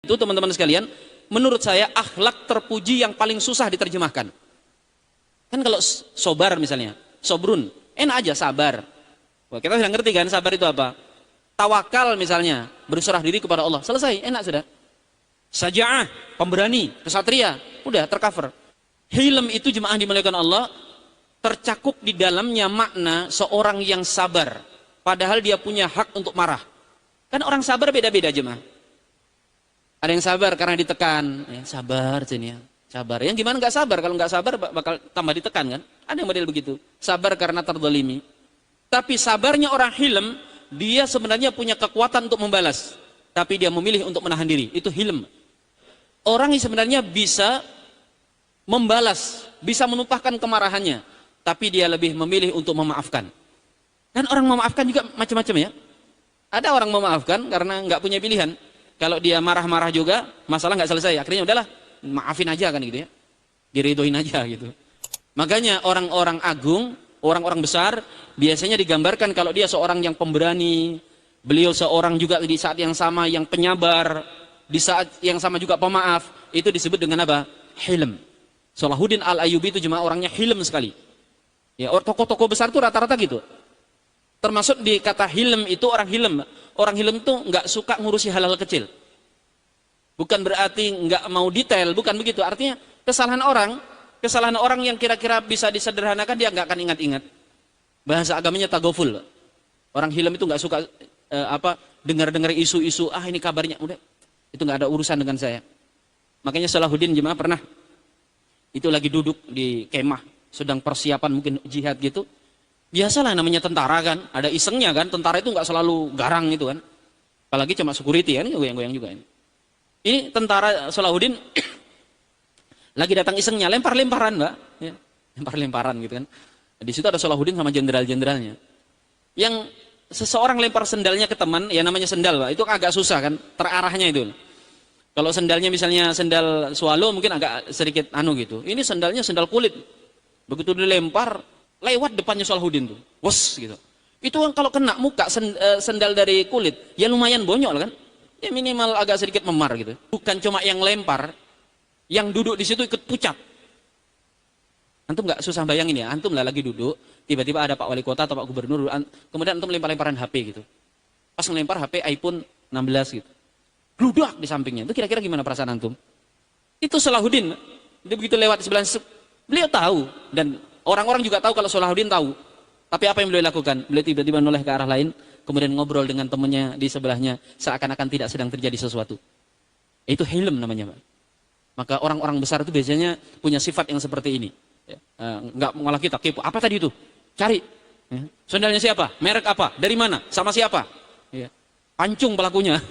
Itu teman-teman sekalian, menurut saya akhlak terpuji yang paling susah diterjemahkan. Kan kalau sobar misalnya, sobrun, enak aja sabar. Wah, kita sudah ngerti kan sabar itu apa? Tawakal misalnya, berserah diri kepada Allah. Selesai, enak sudah. Saja'ah, pemberani, kesatria, udah tercover. Hilm itu jemaah dimuliakan Allah, tercakup di dalamnya makna seorang yang sabar. Padahal dia punya hak untuk marah. Kan orang sabar beda-beda jemaah. Ada yang sabar karena ditekan, ya, sabar ya. Sabar. Yang gimana nggak sabar? Kalau nggak sabar bakal tambah ditekan kan? Ada yang model begitu. Sabar karena terdolimi. Tapi sabarnya orang hilm, dia sebenarnya punya kekuatan untuk membalas. Tapi dia memilih untuk menahan diri. Itu hilm. Orang yang sebenarnya bisa membalas, bisa menumpahkan kemarahannya. Tapi dia lebih memilih untuk memaafkan. Dan orang memaafkan juga macam-macam ya. Ada orang memaafkan karena nggak punya pilihan. Kalau dia marah-marah juga, masalah nggak selesai. Akhirnya udahlah, maafin aja kan gitu ya. Diridhoin aja gitu. Makanya orang-orang agung, orang-orang besar, biasanya digambarkan kalau dia seorang yang pemberani, beliau seorang juga di saat yang sama yang penyabar, di saat yang sama juga pemaaf, itu disebut dengan apa? Hilm. Salahuddin Al-Ayyubi itu cuma orangnya hilm sekali. Ya, tokoh-tokoh besar itu rata-rata gitu. Termasuk di kata hilm itu orang hilm. Orang hilm itu nggak suka ngurusi hal-hal kecil. Bukan berarti nggak mau detail, bukan begitu. Artinya kesalahan orang yang kira-kira bisa disederhanakan dia nggak akan ingat-ingat. Bahasa agamanya tagoful. Orang hilm itu nggak suka dengar-dengar isu-isu. Ah ini kabarnya, udah itu nggak ada urusan dengan saya. Makanya Salahuddin jemaah pernah itu lagi duduk di kemah, sedang persiapan mungkin jihad gitu. Biasalah namanya tentara kan, ada isengnya kan, tentara itu nggak selalu garang itu kan. Apalagi cuma security kan, goyang-goyang juga ini. Ini tentara Salahuddin lagi datang isengnya, lempar-lemparan mbak, ya. Lempar-lemparan gitu kan. Di situ ada Salahuddin sama jenderal-jenderalnya. Yang seseorang lempar sendalnya ke teman, ya namanya sendal mbak, itu agak susah kan, terarahnya itu. Kalau sendalnya misalnya sendal swallow mungkin agak sedikit gitu. Ini sendalnya sendal kulit. Begitu dilempar, lewat depannya Salahuddin tuh, wos gitu. Itu kan kalau kena muka sendal dari kulit, ya lumayan bonyol kan. Ya minimal agak sedikit memar gitu. Bukan cuma yang lempar, yang duduk di situ ikut pucat. Antum nggak susah bayangin ya, antum lah lagi duduk, tiba-tiba ada Pak Wali Kota atau Pak Gubernur, kemudian antum lempar-lemparan HP gitu. Pas ngelempar HP iPhone 16 gitu. Bludak di sampingnya. Itu kira-kira gimana perasaan antum? Itu Salahuddin. Dia begitu lewat di sebelah, beliau tahu dan orang-orang juga tahu kalau Salahuddin tahu. Tapi apa yang beliau lakukan? Beliau tiba-tiba noleh ke arah lain, kemudian ngobrol dengan temannya di sebelahnya, seakan-akan tidak sedang terjadi sesuatu. Itu hilm namanya, Pak. Maka orang-orang besar itu biasanya punya sifat yang seperti ini. Ya, nggak mengolah kita, kepo. Apa tadi itu? Cari. Ya. Sandalnya siapa? Merek apa? Dari mana? Sama siapa? Ya. Pancung pelakunya.